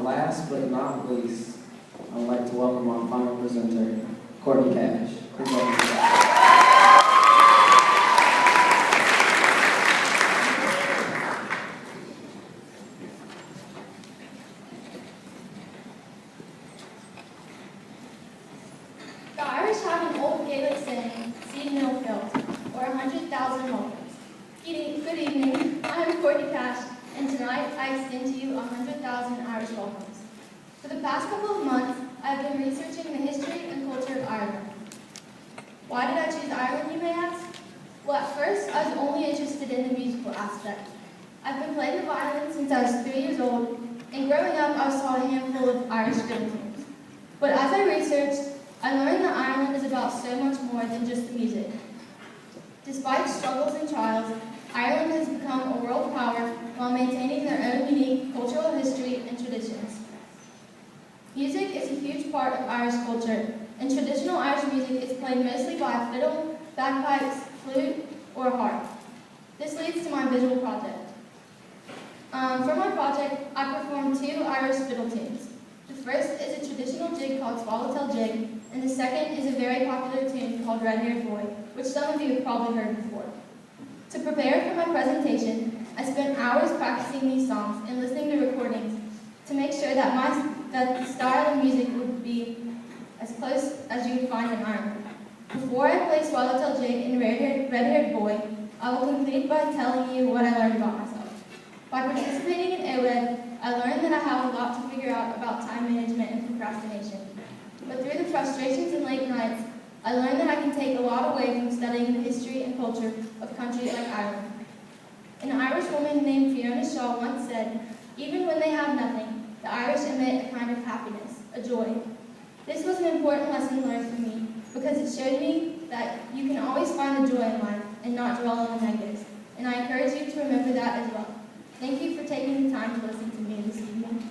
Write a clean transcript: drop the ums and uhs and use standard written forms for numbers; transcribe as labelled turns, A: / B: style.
A: last but not least, I would like to welcome our final presenter, Courtney Cash. Please welcome her.
B: The Irish have an old Gaelic saying, "Seed no field," or 100,000 welcomes. Good evening, I am Courtney Cash, and tonight I extend to you 100,000 Irish welcomes. For the past couple of months, I have been researching the history and culture of Ireland. Why did I choose Ireland, you may ask? Well, at first, I was only interested in the musical aspect. I've been playing the violin since I was 3 years old, and growing up, I was taught a handful of Irish fiddle tunes. But as I researched, I learned that Ireland is about so much more than just the music. Despite struggles and trials, Ireland has become a world power while maintaining their own unique cultural history and traditions. Music is a huge part of Irish culture, and traditional Irish music is played mostly by fiddle, bagpipes, flute, or harp. This leads to my visual project. For my project, I performed 2 Irish fiddle tunes. The first is a traditional jig called Swallowtail Jig, and the second is a very popular tune called Red-Haired Boy, which some of you have probably heard before. To prepare for my presentation, I spent hours practicing these songs and listening to recordings to make sure that the style of music would be as close as you would find in Ireland. Before I play Swallowtail Jig and Red-Haired Boy, I will conclude by telling you what I learned about myself. By participating in OED, I learned that I have a lot to figure out about time management and procrastination. But through the frustrations and late nights, I learned that I can take a lot away from studying the history and culture of countries like Ireland. An Irish woman named Fiona Shaw once said, "Even when they have nothing, the Irish emit a kind of happiness, a joy." This was an important lesson learned for me because it showed me that you can always find the joy in life and not dwell on the negatives. And I encourage you to remember that as well. Thank you for taking the time to listen to me this evening.